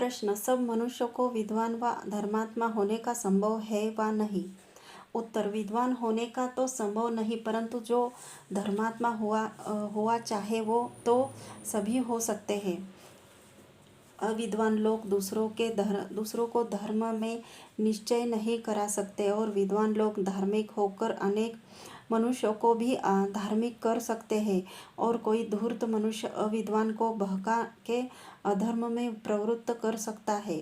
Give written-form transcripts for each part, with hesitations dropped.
प्रश्न, सब मनुष्यों को विद्वान व धर्मात्मा होने का संभव है व नहीं? उत्तर, विद्वान होने का तो संभव नहीं, परंतु जो धर्मात्मा हुआ चाहे वो तो सभी हो सकते हैं। अविद्वान लोग दूसरों को धर्म में निश्चय नहीं करा सकते और विद्वान लोग धार्मिक होकर अनेक मनुष्यों को भी धार्मिक कर सकते हैं। और कोई धूर्त मनुष्य अविद्वान को बहका के अधर्म में प्रवृत्त कर सकता है,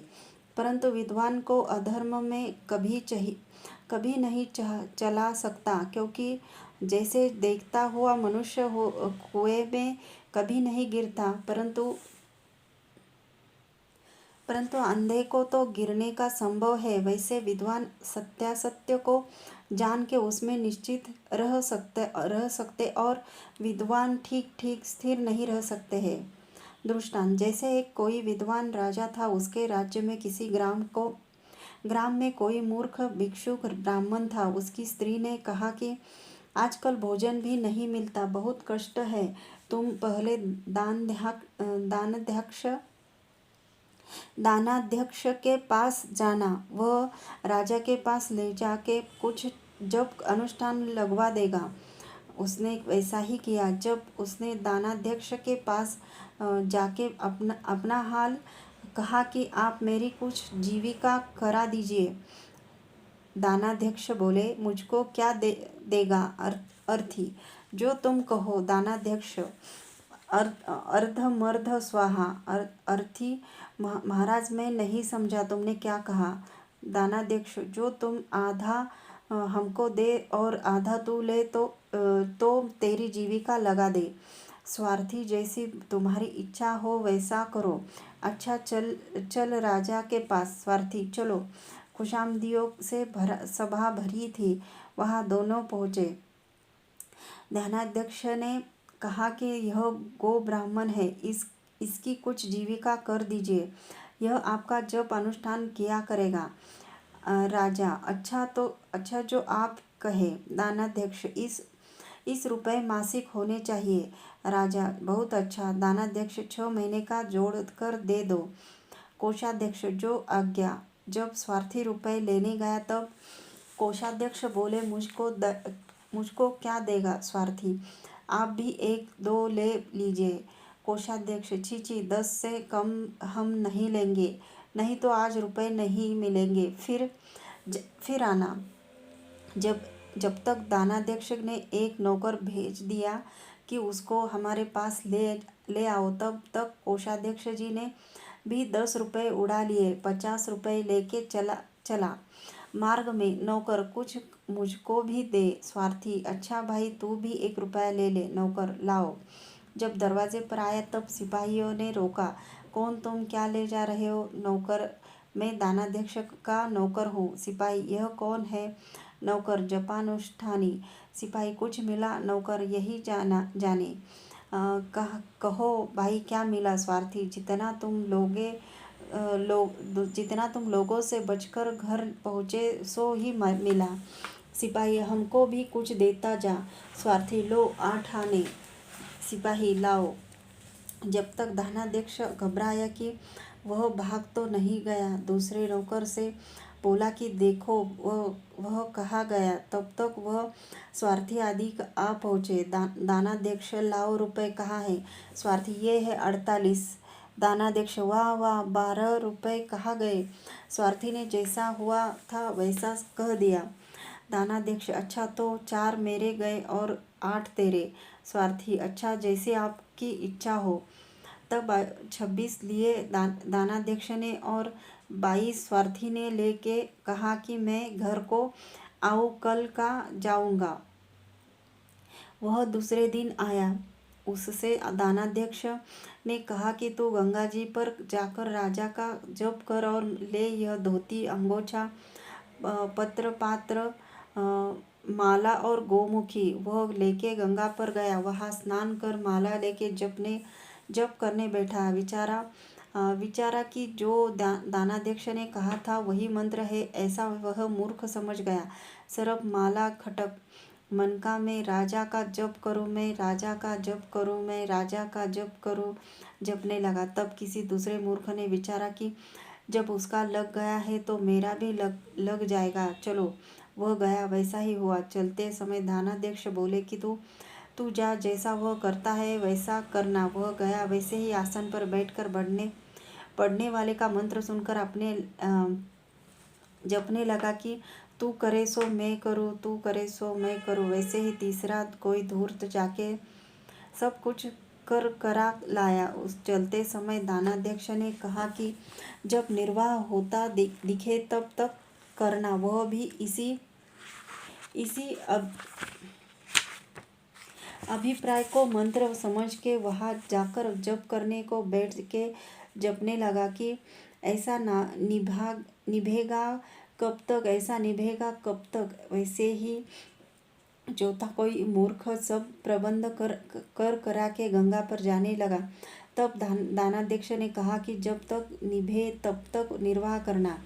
परंतु विद्वान को अधर्म में कभी नहीं चला सकता, क्योंकि जैसे देखता हुआ मनुष्य कुएं में कभी नहीं गिरता, परंतु अंधे को तो गिरने का संभव है, वैसे विद्वान सत्यासत्य को जान के उसमें निश्चित रह सकते और विद्वान ठीक ठीक स्थिर नहीं रह सकते हैं। दृष्टांत, जैसे एक कोई विद्वान राजा था। उसके राज्य में किसी ग्राम में कोई मूर्ख भिक्षुक ब्राह्मण था। उसकी स्त्री ने कहा कि आजकल भोजन भी नहीं मिलता, बहुत कष्ट है। तुम पहले दानाध्यक्ष के पास जाना, वह राजा के पास ले जाके कुछ जप अनुष्ठान लगवा देगा। उसने वैसा ही किया। जब उसने दानाध्यक्ष के पास जाके अपना हाल कहा कि आप मेरी कुछ जीविका करा दीजिए, दानाध्यक्ष बोले, मुझको क्या देगा अर्थी, जो तुम कहो। दानाध्यक्ष, अर्धमर्ध स्वाहा। अर्थी, महाराज मैं नहीं समझा, तुमने क्या कहा? दानाध्यक्ष, जो तुम आधा हमको दे और आधा तू ले तो तेरी जीविका लगा दे। स्वार्थी, जैसी तुम्हारी इच्छा हो वैसा करो। अच्छा, चल राजा के पास। स्वार्थी, चलो। खुशामदियों से सभा भरी थी, वहाँ दोनों पहुँचे। ध्यानाध्यक्ष ने कहा कि यह गो ब्राह्मण है, इसकी कुछ जीविका कर दीजिए, यह आपका जप अनुष्ठान किया करेगा। राजा, अच्छा जो आप कहे। दानाध्यक्ष, इस रुपए मासिक होने चाहिए। राजा, बहुत अच्छा। दानाध्यक्ष, 6 महीने का जोड़ कर दे दो। कोषाध्यक्ष, जो आज्ञा। जब स्वार्थी रुपए लेने गया तब कोषाध्यक्ष बोले, मुझको क्या देगा? स्वार्थी, आप भी 1-2 ले लीजिए। कोषाध्यक्ष, छी, 10 से कम हम नहीं लेंगे, नहीं तो आज रुपए नहीं मिलेंगे, फिर आना। जब तक दानाध्यक्ष ने एक नौकर भेज दिया कि उसको हमारे पास ले आओ, तब तक कोषाध्यक्ष जी ने भी 10 रुपये उड़ा लिए। 50 रुपये लेके चला। मार्ग में, नौकर, कुछ मुझको भी दे। स्वार्थी, अच्छा भाई, तू भी 1 रुपया ले ले। नौकर, लाओ। जब दरवाजे पर आया तब सिपाहियों ने रोका। कौन तुम, क्या ले जा रहे हो? नौकर, मैं दानाध्यक्ष का नौकर हूँ। सिपाही, यह कौन है? नौकर, जपानुष्ठानी। सिपाही, कुछ मिला? नौकर, यही जाने। कहो भाई, क्या मिला? स्वार्थी, जितना तुम लोगों से बचकर घर पहुँचे सो ही मिला। सिपाही, हमको भी कुछ देता जा। स्वार्थी, लो 8 आने। सिपाही, लाओ। जब तक दानाध्यक्ष घबराया कि वह भाग तो नहीं गया, दूसरे नौकर से बोला कि देखो वह कहाँ गया, तब तक वह स्वार्थी आदि आ पहुँचे। दानाध्यक्ष, लाओ रुपए कहाँ है? स्वार्थी, ये है 48। दानाध्यक्ष, वाह वाह, 12 रुपए कहाँ गए? स्वार्थी ने जैसा हुआ था वैसा कह दिया। दानाध्यक्ष, अच्छा तो 4 मेरे गए और 8 तेरे। स्वार्थी, अच्छा, जैसे आपकी इच्छा हो। तब 26 लिए दानाध्यक्ष ने और 22 स्वार्थी ने लेके कहा कि मैं घर को आऊँ, कल का जाऊँगा। वह दूसरे दिन आया। उससे दानाध्यक्ष ने कहा कि तू गंगा जी पर जाकर राजा का जप कर और ले यह धोती, अंगोछा, पत्र पात्र, माला और गोमुखी। वह लेके गंगा पर गया, वहाँ स्नान कर माला लेके जप करने बैठा। विचारा कि जो दानाध्यक्ष ने कहा था वही मंत्र है, ऐसा वह मूर्ख समझ गया। सरब माला खटक मन का मैं राजा का जप करूँ, मैं राजा का जप करूँ, मैं राजा का जप करूँ जपने लगा। तब किसी दूसरे मूर्ख ने विचारा कि जब उसका लग गया है तो मेरा भी लग जाएगा, चलो। वह गया, वैसा ही हुआ। चलते समय दानाध्यक्ष बोले कि तू तू जा, जैसा वह करता है वैसा करना। वह गया, वैसे ही आसन पर बैठकर पढ़ने वाले का मंत्र सुनकर अपने जपने लगा कि तू करे सो मैं करूँ, तू करे सो मैं करूँ। वैसे ही तीसरा कोई धूर्त जाके सब कुछ कर करा लाया। उस चलते समय दानाध्यक्ष ने कहा कि जब निर्वाह होता दिखे तब तक करना। वह भी इसी इसी अभिप्राय को मंत्र समझ के वहाँ जाकर जप करने को बैठ के जपने लगा कि ऐसा निभेगा कब तक, ऐसा निभेगा कब तक। वैसे ही चौथा कोई मूर्ख सब प्रबंध करा के गंगा पर जाने लगा। तब दानाध्यक्ष ने कहा कि जब तक निभे तब तक निर्वाह करना।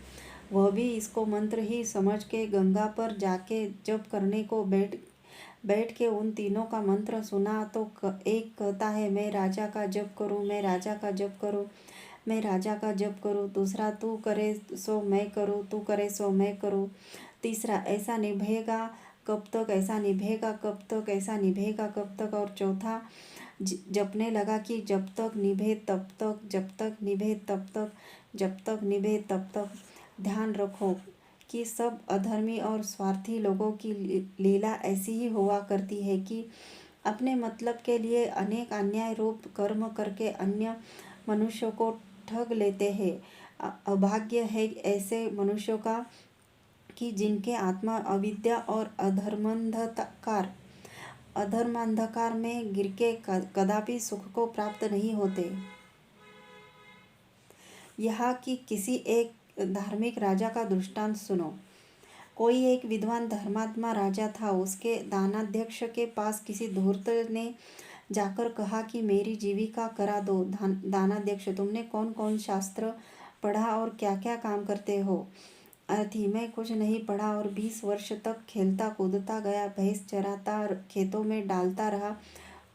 वह भी इसको मंत्र ही समझ के गंगा पर जाके जप करने को बैठ के उन तीनों का मंत्र सुना। तो एक कहता है, मैं राजा का जप करूं, मैं राजा का जप करूं, मैं राजा का जप करूं। दूसरा, तू करे सो मैं करूं, तू करे सो मैं करूं। तीसरा, ऐसा निभेगा कब तक, ऐसा निभेगा कब तक, ऐसा निभेगा कब तक। और चौथा जपने लगा कि जब तक निभे तब तक, जब तक निभे तब तक, जब तक निभे तब तक। ध्यान रखो कि सब अधर्मी और स्वार्थी लोगों की लीला ऐसी ही हुआ करती है कि अपने मतलब के लिए अनेक अन्याय रूप कर्म करके अन्य मनुष्यों को ठग लेते हैं। अभाग्य है ऐसे मनुष्यों का कि जिनके आत्मा अविद्या और अधर्मांधकार में गिर के कदापि सुख को प्राप्त नहीं होते। यहाँ की किसी एक धार्मिक राजा का दृष्टांत सुनो। कोई एक विद्वान धर्मात्मा राजा था। उसके दानाध्यक्ष के पास किसी धूर्त ने जाकर कहा कि मेरी जीविका करा दो। दानाध्यक्ष, तुमने कौन कौन शास्त्र पढ़ा और क्या क्या काम करते हो? अर्थी, मैं कुछ नहीं पढ़ा और 20 वर्ष तक खेलता कूदता गया, भैंस चराता, खेतों में डालता रहा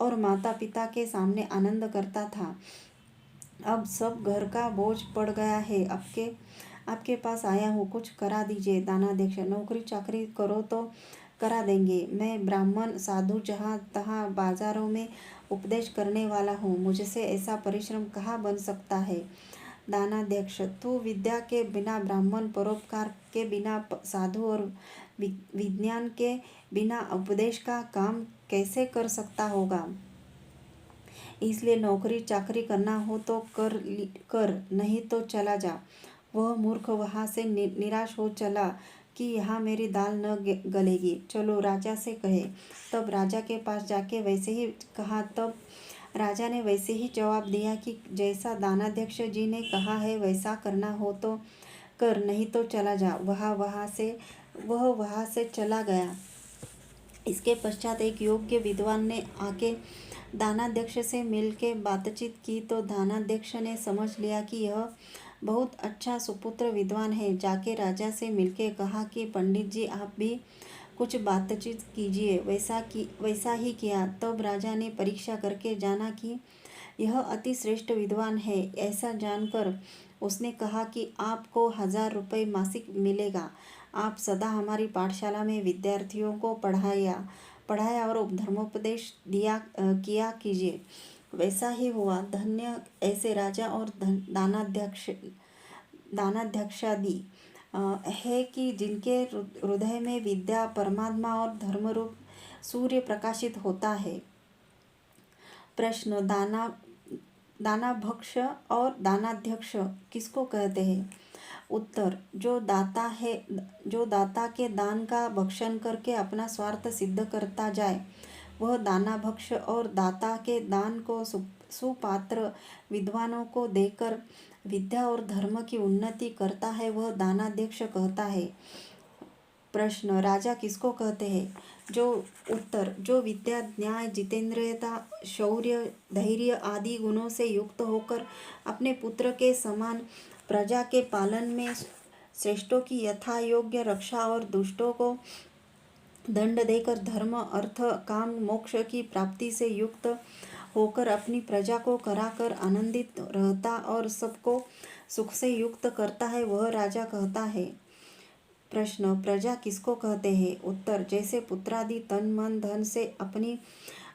और माता पिता के सामने आनंद करता था। अब सब घर का बोझ पड़ गया है, आपके पास आया हूँ, कुछ करा दीजिए। दानाध्यक्ष, नौकरी चाकरी करो तो करा देंगे। मैं ब्राह्मण साधु जहाँ तहाँ बाजारों में उपदेश करने वाला हूँ, मुझसे ऐसा परिश्रम कहाँ बन सकता है? दानाध्यक्ष, तू विद्या के बिना, ब्राह्मण परोपकार के बिना, साधु और विज्ञान के बिना उपदेश का काम कैसे कर सकता होगा? इसलिए नौकरी चाकरी करना हो तो कर, नहीं तो चला जा। वह मूर्ख वहाँ से निराश हो चला कि यहाँ मेरी दाल न गलेगी, चलो राजा से कहे। तब राजा के पास जाके वैसे ही कहा। तब राजा ने वैसे ही जवाब दिया कि जैसा दानाध्यक्ष जी ने कहा है वैसा करना हो तो कर, नहीं तो चला जा। वह वहाँ से चला गया। इसके पश्चात एक योग्य विद्वान ने आके दानाध्यक्ष से मिलके बातचीत की तो दानाध्यक्ष ने समझ लिया कि यह बहुत अच्छा सुपुत्र विद्वान है। जाके राजा से मिलके कहा कि पंडित जी, आप भी कुछ बातचीत कीजिए। वैसा ही किया। तब राजा ने परीक्षा करके जाना कि यह अति श्रेष्ठ विद्वान है। ऐसा जानकर उसने कहा कि आपको 1000 रुपये मासिक मिलेगा। आप सदा हमारी पाठशाला में विद्यार्थियों को पढ़ाया और धर्मोपदेश किया कीजिए। वैसा ही हुआ। धन्य ऐसे राजा और दानाध्यक्षादि है कि जिनके हृदय में विद्या, परमात्मा और धर्मरूप सूर्य प्रकाशित होता है। प्रश्न, दानाभक्ष और दानाध्यक्ष किसको कहते हैं? उत्तर, जो दाता के दान का भक्षण करके अपना स्वार्थ सिद्ध करता जाए वह दानाभक्ष, और दाता के दान को सुपात्र विद्वानों को देकर विद्या और धर्म की उन्नति करता है वह दानाध्यक्ष कहता है। प्रश्न, राजा किसको कहते हैं? उत्तर, जो विद्या, न्याय, जितेंद्रियता, शौर्य, धैर्य आदि गुणों से युक्त होकर अपने पुत्र के समान प्रजा के पालन में श्रेष्ठों की यथा योग्य रक्षा और दुष्टों को दंड देकर धर्म अर्थ काम मोक्ष की प्राप्ति से युक्त होकर अपनी प्रजा को कराकर आनंदित रहता और सबको सुख से युक्त करता है, वह राजा कहता है। प्रश्न, प्रजा किसको कहते हैं? उत्तर, जैसे पुत्रादि तन मन धन से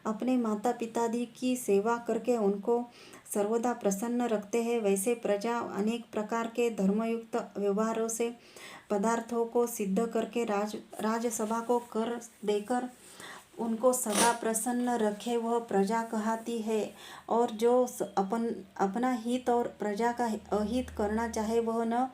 अपने माता पितादि की सेवा करके उनको सर्वदा प्रसन्न रखते हैं, वैसे प्रजा अनेक प्रकार के धर्मयुक्त व्यवहारों से पदार्थों को सिद्ध करके राजसभा को कर देकर उनको सदा प्रसन्न रखे, वह प्रजा कहती है। और जो अपना हित और प्रजा का अहित करना चाहे, वह न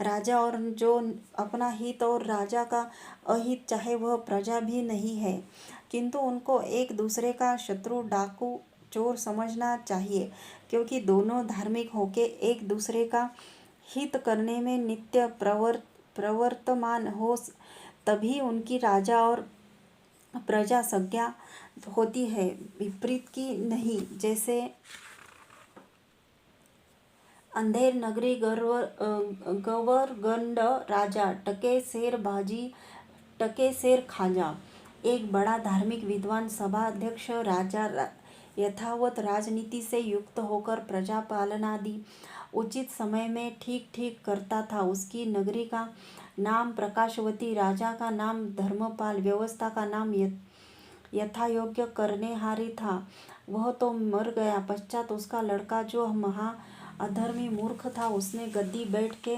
राजा, और जो अपना हित और राजा का अहित चाहे, वह प्रजा भी नहीं है। किंतु उनको एक दूसरे का शत्रु डाकू चोर समझना चाहिए, क्योंकि दोनों धार्मिक होके एक दूसरे का हित करने में नित्य प्रवर्तमान हो, तभी उनकी राजा और प्रजा संज्ञा होती है, विपरीत की नहीं। जैसे अंधेर नगरी गवर्गंड राजा टके शेर बाजी टके शेर खाजा। एक बड़ा धार्मिक विद्वान सभाध्यक्ष राजा यथावत राजनीति से युक्त होकर प्रजा पालनादि उचित समय में ठीक ठीक करता था। उसकी नगरी का नाम प्रकाशवती, राजा का नाम धर्मपाल, व्यवस्था का नाम यथायोग्य करनेहारी था। वह तो मर गया। पश्चात उसका लड़का जो महा अधर्मी मूर्ख था, उसने गद्दी बैठ के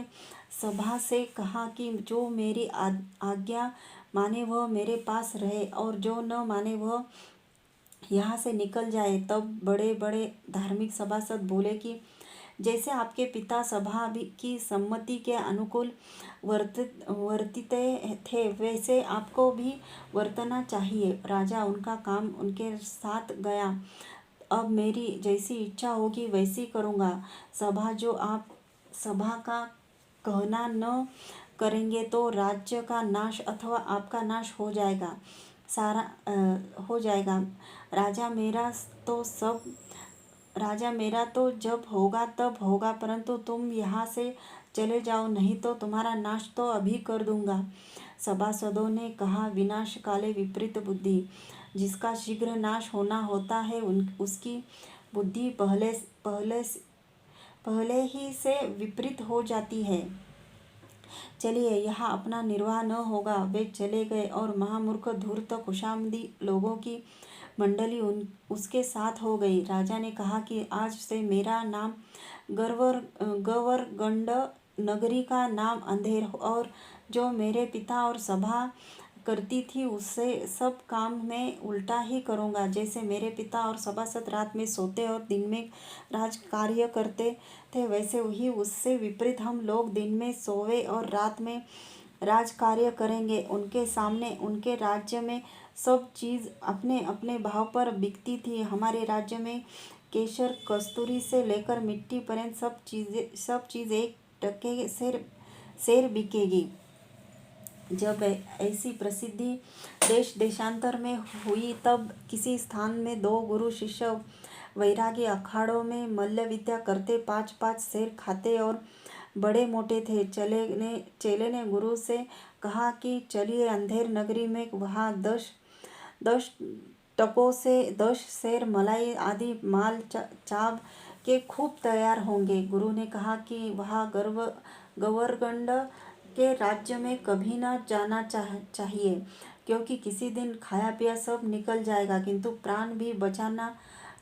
सभा से कहा कि जो मेरी आज्ञा माने वह मेरे पास रहे, और जो न माने वह यहाँ से निकल जाए। तब बड़े बड़े धार्मिक सभासद बोले कि जैसे आपके पिता सभा की सम्मति के अनुकूल वर्तिते थे, वैसे आपको भी वर्तना चाहिए। राजा उनका काम उनके साथ गया। अब मेरी जैसी इच्छा होगी वैसी करूँगा। सभा का कहना न करेंगे तो राज्य का नाश अथवा आपका नाश हो जाएगा, हो जाएगा। राजा मेरा तो जब होगा तब होगा, परंतु तुम यहाँ से चले जाओ, नहीं तो तुम्हारा नाश तो अभी कर दूंगा। सभासदों ने कहा, विनाश काले विपरीत बुद्धि। जिसका शीघ्र नाश होना होता है उसकी बुद्धि पहले ही से विपरीत हो जाती है। चलिए, यहाँ अपना निर्वाह न होगा। वे चले गए और महामूर्ख धूर्त खुशामदी लोगों की मंडली उसके साथ हो गई। राजा ने कहा कि आज से मेरा नाम गवर्गंड, नगरी का नाम अंधेर, और जो मेरे पिता और सभा करती थी उससे सब काम में उल्टा ही करूँगा। जैसे मेरे पिता और सभासद रात में सोते और दिन में राज कार्य करते थे, वैसे ही उससे विपरीत हम लोग दिन में सोवे और रात में राज कार्य करेंगे। उनके सामने उनके राज्य में सब चीज़ अपने अपने भाव पर बिकती थी। हमारे राज्य में केसर कस्तूरी से लेकर मिट्टी पर्यंत सब चीज़ एक टके शेर बिकेगी। जब ऐसी प्रसिद्धि देश देशांतर में हुई, तब किसी स्थान में दो गुरु शिष्य वैरागी अखाड़ों में मल्ल विद्या करते 5-5 शेर खाते और बड़े मोटे थे। चेले ने गुरु से कहा कि चलिए अंधेर नगरी में, वहाँ 10 टकों से 10 शेर मलाई आदि माल चाव के खूब तैयार होंगे। गुरु ने कहा कि वहाँ गवर्गंड के राज्य में कभी न जाना चाहिए, क्योंकि किसी दिन खाया पिया सब निकल जाएगा, किंतु प्राण भी बचाना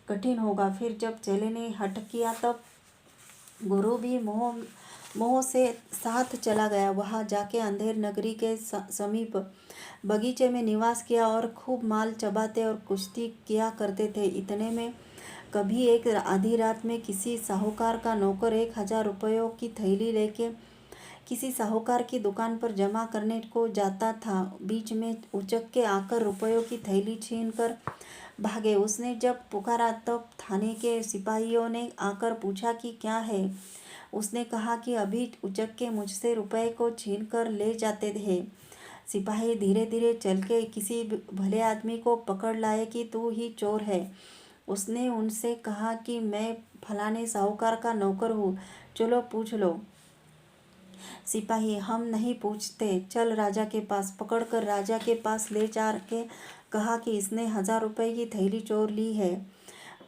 कठिन होगा। फिर जब चेले ने हठ किया, तब गुरु भी मोह से साथ चला गया। वहाँ जाके अंधेर नगरी के समीप बगीचे में निवास किया और खूब माल चबाते और कुश्ती किया करते थे। इतने में कभी एक आधी रात में किसी साहूकार का नौकर 1000 रुपयों की थैली लेके किसी साहूकार की दुकान पर जमा करने को जाता था। बीच में उचक के आकर रुपयों की थैली छीन कर भागे। उसने जब पुकारा, तब थाने के सिपाहियों ने आकर पूछा कि क्या है। उसने कहा कि अभी उचक के मुझसे रुपए को छीन कर ले जाते थे। सिपाही धीरे धीरे चल के किसी भले आदमी को पकड़ लाए कि तू ही चोर है। उसने उनसे कहा कि मैं फलाने साहूकार का नौकर हूँ, चलो पूछ लो। सिपाही, हम नहीं पूछते, चल राजा के पास। पकड़कर राजा के पास ले जा के कहा कि इसने 1000 रुपये की थैली चोर ली है।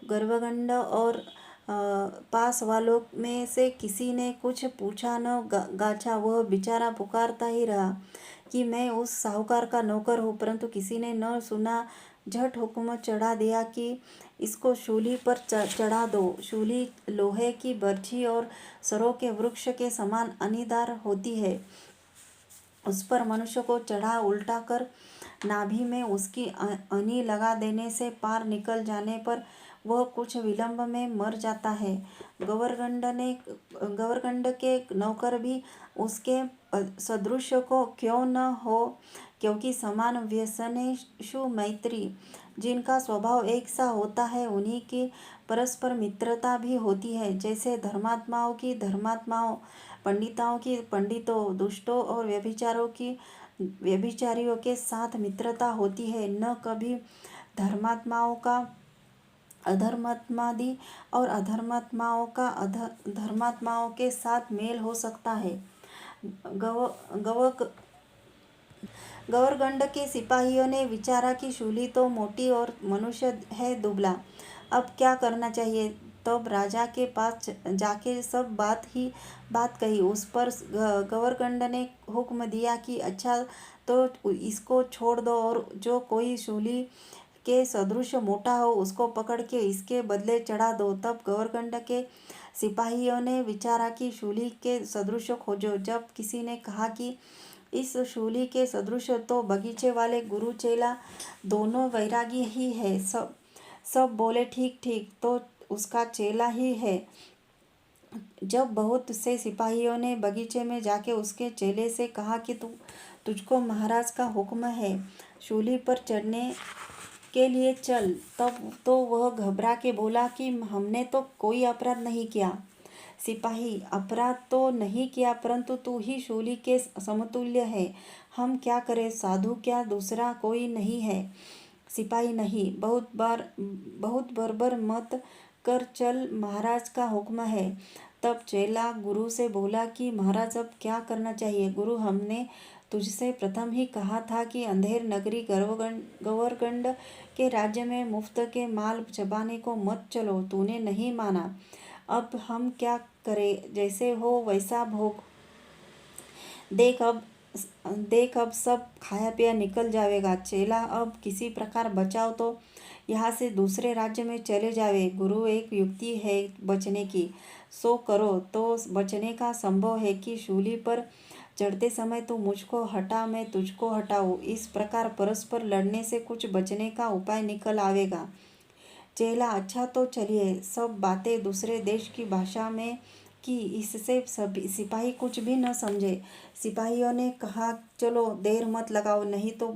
गर्वगंड और पास वालों में से किसी ने कुछ पूछा न गाछा। वह बेचारा पुकारता ही रहा कि मैं उस साहूकार का नौकर हूँ, परंतु किसी ने न सुना। झट हुक्म चढ़ा दिया कि इसको शूली पर चढ़ा दो। शूली लोहे की बर्छी और सरों के वृक्ष के समान अनीदार होती है। उस पर मनुष्य को चढ़ा उल्टा कर नाभि में उसकी अनी लगा देने से पार निकल जाने पर वह कुछ विलंब में मर जाता है। गवर्गंड के नौकर भी उसके सदृश को क्यों न हो, क्योंकि समान व्यसनेषु मैत्री। जिनका स्वभाव एक सा होता है उन्हीं की परस्पर मित्रता भी होती है। जैसे धर्मात्माओं की धर्मात्माओं, पंडिताओं की पंडितों, दुष्टों और व्यभिचारियों के साथ मित्रता होती है, न कभी धर्मात्माओं का अधर्मात्मादि और अधर्मात्माओं का धर्मात्माओं के साथ मेल हो सकता है। गवर्गंड के सिपाहियों ने विचारा कि शूली तो मोटी और मनुष्य है दुबला, अब क्या करना चाहिए। तब राजा के पास जाके सब बात कही। उस पर गवर्गंड ने हुक्म दिया कि अच्छा तो इसको छोड़ दो, और जो कोई शूली के सदृश मोटा हो उसको पकड़ के इसके बदले चढ़ा दो। तब गवर्गंड के सिपाहियों ने विचारा कि शूली के सदृश खोजो। जब किसी ने कहा कि इस शूली के सदृश तो बगीचे वाले गुरु चेला दोनों वैरागी ही है, सब बोले ठीक ठीक, तो उसका चेला ही है। जब बहुत से सिपाहियों ने बगीचे में जाके उसके चेले से कहा कि तुझको महाराज का हुक्म है, शूली पर चढ़ने के लिए चल, तब तो वह घबरा के बोला कि हमने तो कोई अपराध नहीं किया। सिपाही, अपराध तो नहीं किया, परंतु तू ही शूली के समतुल्य है, हम क्या करें, साधु क्या दूसरा कोई नहीं है। सिपाही, नहीं, बहुत बर्बर मत कर, चल, महाराज का हुक्म है। तब चेला गुरु से बोला कि महाराज अब क्या करना चाहिए। गुरु, हमने तुझसे प्रथम ही कहा था कि अंधेर नगरी गवर्गंड के राज्य में मुफ्त के माल चबाने को मत चलो, तूने नहीं माना। अब हम क्या करें, जैसे हो वैसा भोग। देख अब सब खाया पिया निकल जाएगा। चेला, अब किसी प्रकार बचाओ तो यहाँ से दूसरे राज्य में चले जावे। गुरु, एक युक्ति है बचने की, सो करो तो बचने का संभव है कि शूली पर चढ़ते समय तू मुझको हटा, मैं तुझको हटाऊँ। इस प्रकार परस्पर लड़ने से कुछ बचने का उपाय निकल आवेगा। चेला, अच्छा तो चलिए। सब बातें दूसरे देश की भाषा में की, इससे सभी सिपाही कुछ भी न समझे। सिपाहियों ने कहा, चलो देर मत लगाओ, नहीं तो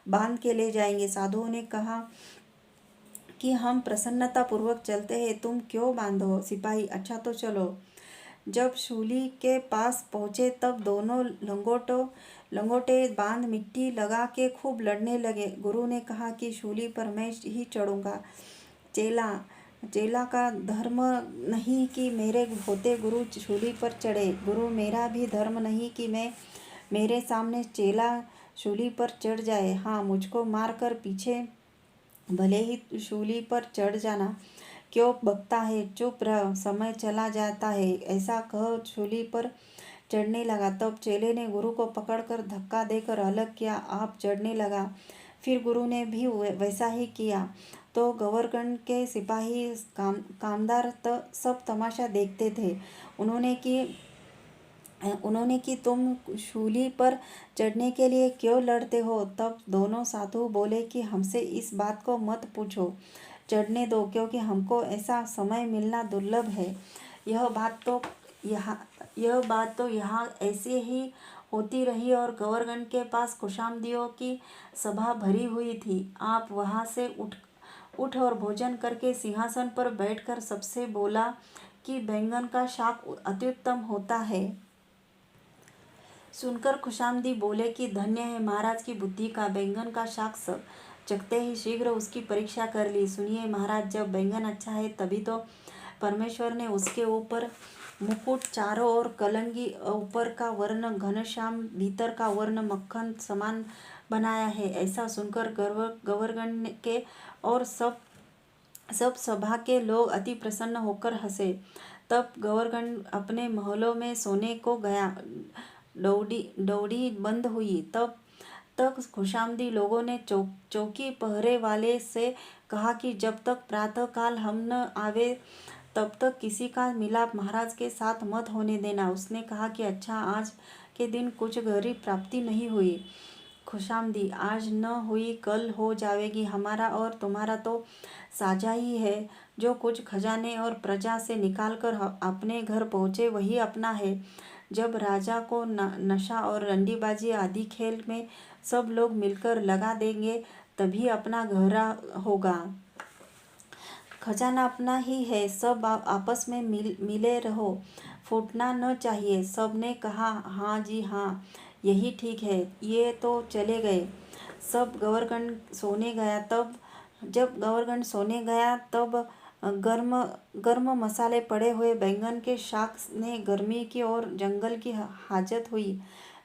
बांध के ले जाएंगे। साधुओं ने कहा कि हम प्रसन्नता पूर्वक चलते हैं, तुम क्यों बांधो। सिपाही, अच्छा तो चलो। जब शूली के पास पहुँचे तब दोनों लंगोटे बांध मिट्टी लगा के खूब लड़ने लगे। गुरु ने कहा कि शूली पर मैं ही चढ़ूँगा। चेला का धर्म नहीं कि मेरे होते गुरु शूली पर चढ़े। गुरु, मेरा भी धर्म नहीं कि मेरे सामने चेला शूली पर चढ़ जाए। हाँ, मुझको मार कर पीछे भले ही शूली पर चढ़ जाना। क्यों बकता है, चुप रह, समय चला जाता है। ऐसा कह शूली पर चढ़ने लगा। तब चेले ने गुरु को पकड़कर धक्का देकर अलग किया, आप चढ़ने लगा। फिर गुरु ने भी वैसा ही किया। तो गवर्गंड के सिपाही कामदार सब तमाशा देखते थे। उन्होंने कि तुम शूली पर चढ़ने के लिए क्यों लड़ते हो। तब दोनों साधु बोले कि हमसे इस बात को मत पूछो, चढ़ने दो, क्योंकि हमको ऐसा समय मिलना दुर्लभ है। यह बात तो यहाँ ऐसे ही होती रही और गवर्गंड के पास खुशामदियों की सभा भरी हुई थी। आप वहाँ से उठ और भोजन करके सिंहासन पर बैठकर सबसे बोला कि बैंगन का शाक अत्युत्तम होता है। सुनकर खुशामदी बोले कि धन्य है महाराज की बुद्धि का, बैंगन का शाक सब चखते ही शीघ्र उसकी परीक्षा कर ली। सुनिए महाराज, जब बैंगन अच्छा है तभी तो परमेश्वर ने उसके ऊपर मुकुट चारों ओर कलंगी, ऊपर का वर्ण घनश्याम, भीतर का वर्ण मक्खन समान बनाया है। ऐसा सुनकर गवर्नर के और सब सब सभा के लोग अति प्रसन्न होकर हंसे। तब गवर्नर अपने महलों में सोने को गया। दौड़ी बंद हुई। तब तक खुशामदी लोगों ने चौकी पहरे वाले से कहा कि जब तक प्रातः काल हम न आवे तब तक किसी का मिलाप महाराज के साथ मत होने देना। उसने कहा कि अच्छा, आज के दिन कुछ गरीब प्राप्ति नहीं हुई। खुशामदी, आज न हुई कल हो जाएगी। हमारा और तुम्हारा तो साझा ही है। जो कुछ खजाने और प्रजा से निकाल कर अपने घर पहुँचे वही अपना है। जब राजा को नशा और रंडीबाजी आदि खेल में सब लोग मिलकर लगा देंगे तभी अपना गहरा होगा। खजाना अपना ही है, सब आपस में मिले रहो, फूटना न चाहिए। सब ने कहा हाँ जी हाँ, यही ठीक है। ये तो चले गए। सब गवर्नर सोने गया। जब गवर्नर सोने गया तब गर्म गर्म मसाले पड़े हुए बैंगन के शाक ने गर्मी की और जंगल की हाजत हुई।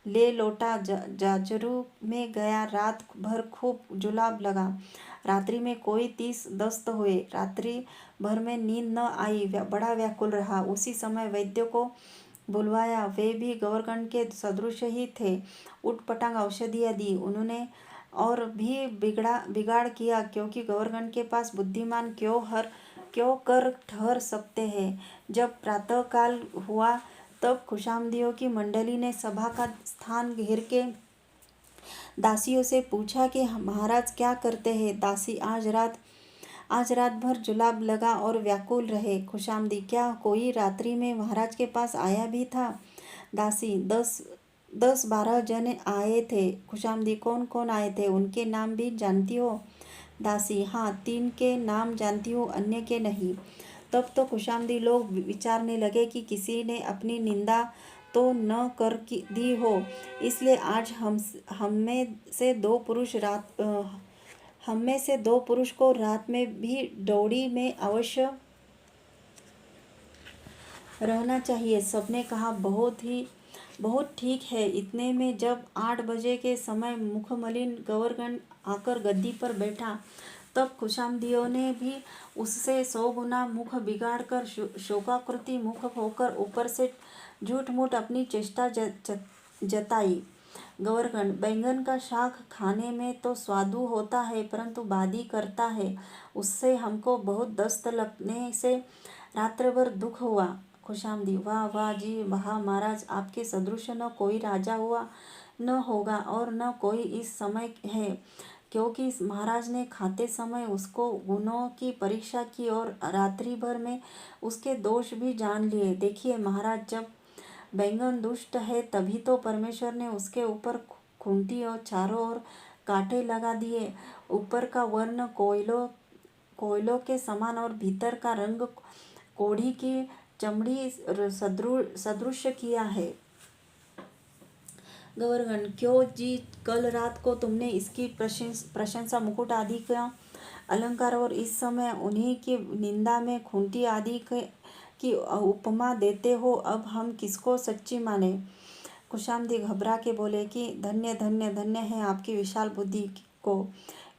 ले लोटा जाजरू में गया। रात भर खूब जुलाब लगा। रात्रि में कोई 30 दस्त हुए। रात्रि भर में नींद न आई। बड़ा व्याकुल रहा। उसी समय वैद्य को बुलवाया। वे भी गवर्नर के सदृश ही थे। उटपटांग औषधियाँ दी उन्होंने और भी बिगाड़ किया, क्योंकि गवर्नर के पास बुद्धिमान क्यों कर ठहर सकते हैं। जब प्रातःकाल हुआ तब खुशामदियों की मंडली ने सभा का स्थान घेर के दासियों से पूछा कि महाराज क्या करते हैं। दासी, आज रात भर जुलाब लगा और व्याकुल रहे। खुशामदी, क्या कोई रात्रि में महाराज के पास आया भी था। दासी, 10-12 जन आए थे। खुशामदी, कौन कौन आए थे, उनके नाम भी जानती हो। दासी, हाँ, 3 के नाम जानती हूँ, अन्य के नहीं। तब तो खुशामदी लोग विचारने लगे कि किसी ने अपनी निंदा तो न कर दी हो, इसलिए आज हम में से 2 पुरुष को रात में भी दौड़ी में अवश्य रहना चाहिए। सबने कहा बहुत ठीक है। इतने में जब 8 बजे के समय मुखमलिन गवर्नर आकर गद्दी पर बैठा तब खुशामदियों ने भी उससे 100 गुना मुख बिगाड़ कर शोकाकृति मुख होकर ऊपर से झूठ मूठ अपनी चेष्टा जताई। गवर्नर, बैंगन का शाक खाने में तो स्वादु होता है परंतु बादी करता है। उससे हमको बहुत दस्त लगने से रात्र भर दुख हुआ। खुशामदी, वाह वाह जी वाह, महाराज आपके सदृश न कोई राजा हुआ न होगा और न कोई इस समय है, क्योंकि महाराज ने खाते समय उसको गुणों की परीक्षा की और रात्रि भर में उसके दोष भी जान लिए। देखिए महाराज, जब बैंगन दुष्ट है तभी तो परमेश्वर ने उसके ऊपर खूंटी और चारों ओर कांटे लगा दिए। ऊपर का वर्ण कोयलों के समान और भीतर का रंग कोढ़ी की चमड़ी सदृश किया है। गवर्नर, क्यों जी, कल रात को तुमने इसकी प्रशंसा मुकुट आदि का अलंकार और इस समय उन्हीं की निंदा में खूंटी आदि की उपमा देते हो। अब हम किसको सच्ची माने। खुशामदी घबरा के बोले कि धन्य धन्य धन्य है आपकी विशाल बुद्धि को।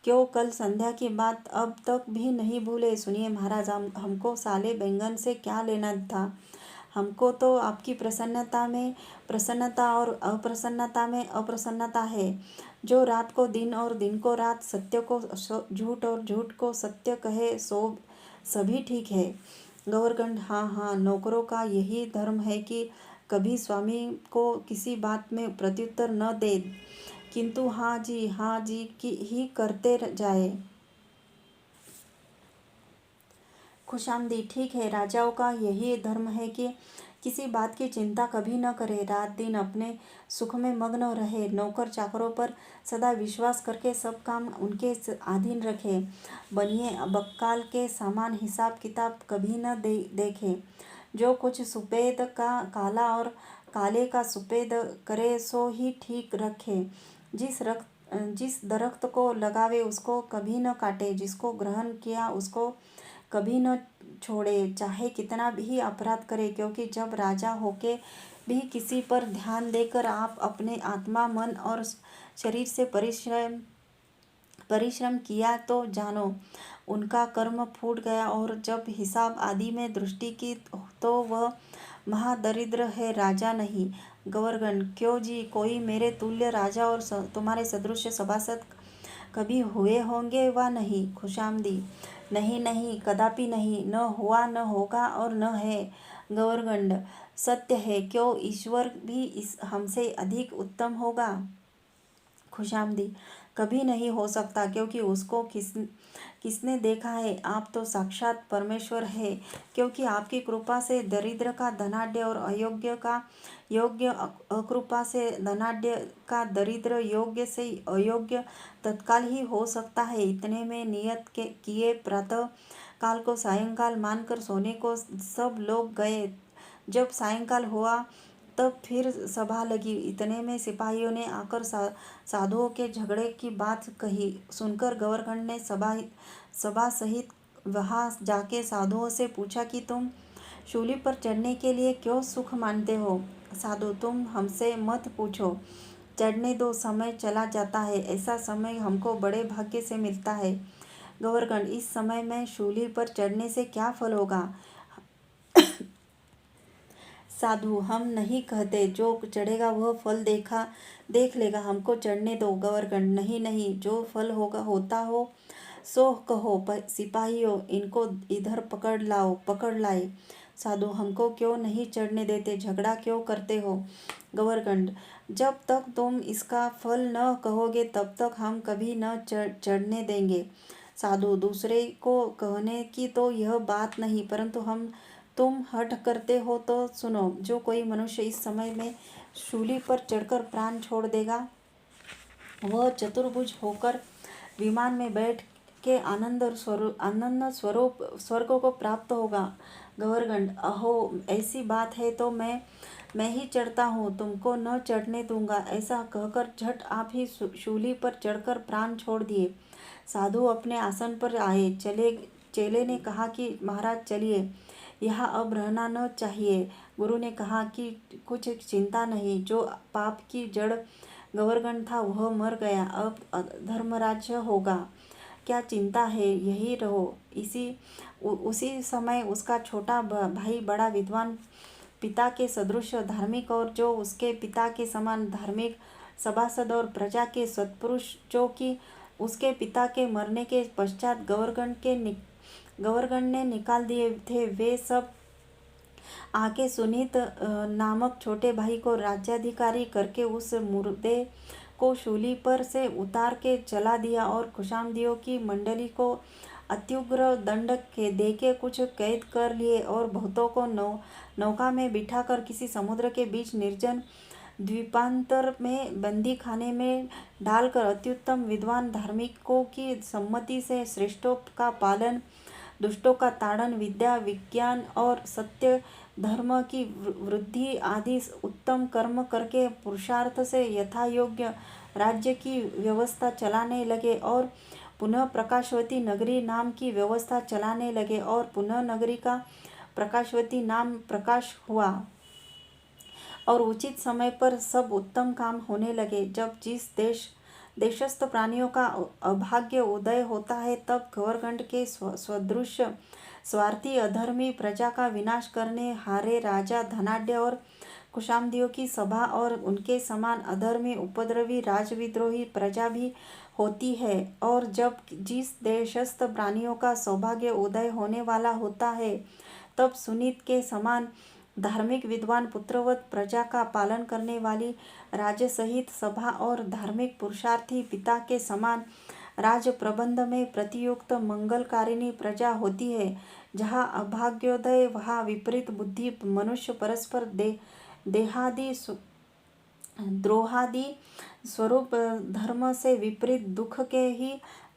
क्यों कल संध्या की बात अब तक भी नहीं भूले। सुनिए महाराज, हमको साले बैंगन से क्या लेना था। हमको तो आपकी प्रसन्नता में प्रसन्नता और अप्रसन्नता में अप्रसन्नता है। जो रात को दिन और दिन को रात, सत्य को झूठ और झूठ को सत्य कहे सो सभी ठीक है। गवर्नर, हाँ हाँ, नौकरों का यही धर्म है कि कभी स्वामी को किसी बात में प्रत्युत्तर न दे, किंतु हाँ जी की ही करते जाए। खुशामदी, ठीक है, राजाओं का यही धर्म है कि किसी बात की चिंता कभी न करे, रात दिन अपने सुख में मग्न रहे, नौकर चाकरों पर सदा विश्वास करके सब काम उनके अधीन रखे, बनिए बक्काल के समान हिसाब किताब कभी न देखे। जो कुछ सुपेद का काला और काले का सुपेद करे सो ही ठीक रखे। जिस दरख्त को लगावे उसको कभी न काटे, जिसको ग्रहण किया उसको कभी न छोड़े, चाहे कितना भी अपराध करे, क्योंकि जब राजा होके भी किसी पर ध्यान देकर आप अपने आत्मा, मन और शरीर से परिश्रम किया तो जानो उनका कर्म फूट गया, और जब हिसाब आदि में दृष्टि की तो वह महादरिद्र है, राजा नहीं। गवर्गण, क्यों जी, कोई मेरे तुल्य राजा और तुम्हारे सदृश सभासद कभी हुए होंगे वा नहीं? खुशामदी, नहीं नहीं, कदापि नहीं, न हुआ, न होगा और न है। गौरगंड, सत्य है, क्यों ईश्वर भी हमसे अधिक उत्तम होगा? खुशामदी, कभी नहीं हो सकता, क्योंकि उसको किसने देखा है? आप तो साक्षात परमेश्वर है, क्योंकि आपकी कृपा से दरिद्र का धनाढ्य और अयोग्य का योग्य, अकृपा से धनाढ्य का दरिद्र, योग्य से अयोग्य तत्काल ही हो सकता है। इतने में नियत के किए प्रातः काल को सायंकाल मानकर सोने को सब लोग गए। जब सायंकाल हुआ तब फिर सभा लगी। इतने में सिपाहियों ने आकर साधुओं के झगड़े की बात कही। सुनकर गवर्नर ने सभा सहित वहां जाके साधुओं से पूछा कि तुम शूली पर चढ़ने के लिए क्यों सुख मानते हो? साधु, तुम हमसे मत पूछो, चढ़ने दो, समय चला जाता है, ऐसा समय हमको बड़े भाग्य से मिलता है। गवर्नर, इस समय में शूली पर चढ़ने से क्या फल होगा? साधु, हम नहीं कहते, जो चढ़ेगा वह फल देख लेगा, हमको चढ़ने दो। गवर्नर, नहीं नहीं, जो फल होगा होता हो सो कहो। सिपाहियों, इनको इधर पकड़ लाए। साधु, हमको क्यों नहीं चढ़ने देते, झगड़ा क्यों करते हो? गवर्नर, जब तक तुम इसका फल न कहोगे तब तक हम कभी न चढ़ने देंगे। साधु, दूसरे को कहने की तो यह बात नहीं, परंतु तुम हठ करते हो तो सुनो। जो कोई मनुष्य इस समय में शूली पर चढ़कर प्राण छोड़ देगा, वह चतुर्भुज होकर विमान में बैठ के आनंद स्वरूप स्वर्ग को प्राप्त होगा। गवर्नर, अहो, ऐसी बात है तो मैं ही चढ़ता हूँ, तुमको न चढ़ने दूंगा। ऐसा कहकर झट आप ही शूली पर चढ़कर प्राण छोड़ दिए। साधु अपने आसन पर आए। चेले ने कहा कि महाराज चलिए, यहाँ अब रहना न चाहिए। गुरु ने कहा कि कुछ चिंता नहीं, जो पाप की जड़ गवर्नर था वह मर गया, अब धर्मराज्य होगा, क्या चिंता है, यही रहो। उसी समय उसका छोटा भाई बड़ा विद्वान, पिता के सदृश धार्मिक और जो उसके पिता के समान धार्मिक सभासद और प्रजा के सत्पुरुष, जो कि उसके पिता के मरने के पश्चात गवर्नर ने निकाल दिए थे, वे सब आके सुनीत नामक छोटे भाई को राज्याधिकारी करके उस मुर्दे को शूली पर से उतार के चला दिया, और खुशामदियों की मंडली को अत्युग्र दंड के देके कुछ कैद कर लिए, और बहुतों को नौका में बिठाकर किसी समुद्र के बीच निर्जन द्वीपांतर में बंदी खाने में डालकर अत्युत्तम विद्वान धार्मिकों की सम्मति से श्रेष्ठों का पालन, दुष्टों का ताड़न, विद्या विज्ञान और सत्य धर्म की वृद्धि आदि उत्तम कर्म करके पुरुषार्थ से यथा योग्य राज्य की व्यवस्था चलाने लगे, और पुनः प्रकाशवती नगरी नाम की व्यवस्था चलाने लगे, और पुनः नगरी का प्रकाशवती नाम प्रकाश हुआ, और उचित समय पर सब उत्तम काम होने लगे। जब जिस देशस्थ प्राणियों का अभाग्य उदय होता है, तब गवर्नर के सदृश स्वार्थी अधर्मी प्रजा का विनाश करने हारे राजा धनाढ्य और खुशामदियों की सभा, और उनके समान अधर्मी उपद्रवी राजविद्रोही प्रजा भी होती है। और जब जिस देशस्थ प्राणियों का सौभाग्य उदय होने वाला होता है, तब सुनीत के समान धार्मिक विद्वान पुत्रवत प्रजा का पालन करने वाली राज्य सहित सभा, और धार्मिक पुरुषार्थी पिता के समान राज प्रबंध में प्रतियुक्त मंगलकारिणी प्रजा होती है। जहाँ अभाग्योदय, वहाँ विपरीत बुद्धि मनुष्य परस्पर देहादि द्रोहादि स्वरूप धर्म से विपरीत दुख के ही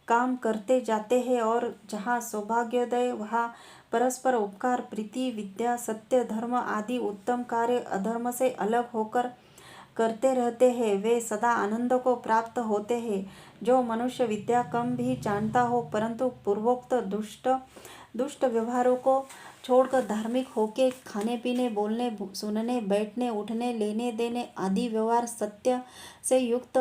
काम करते जाते हैं, और जहाँ सौभाग्योदय, वहाँ परस्पर उपकार, प्रीति, विद्या, सत्य, धर्म आदि उत्तम कार्य अधर्म से अलग होकर करते रहते हैं, वे सदा आनंद को प्राप्त होते हैं। जो मनुष्य विद्या कम भी जानता हो, परंतु पूर्वोक्त दुष्ट दुष्ट व्यवहारों को छोड़कर धार्मिक होके खाने पीने, बोलने, सुनने, बैठने, उठने, लेने देने आदि व्यवहार सत्य से युक्त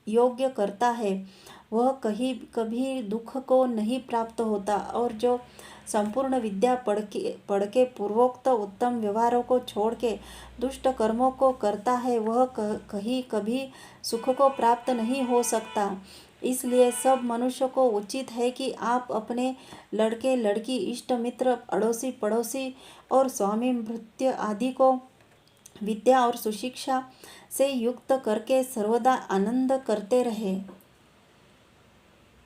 योग्य करता है, वह कहीं कभी दुख को नहीं प्राप्त होता। और जो संपूर्ण विद्या पढ़ के पूर्वोक्त उत्तम व्यवहारों को छोड़ के दुष्ट कर्मों को करता है, वह कहीं कभी सुख को प्राप्त नहीं हो सकता। इसलिए सब मनुष्य को उचित है कि आप अपने लड़के लड़की, इष्ट मित्र, अड़ोसी पड़ोसी और स्वामी भृत्य आदि को विद्या और सुशिक्षा से युक्त करके सर्वदा आनंद करते रहे।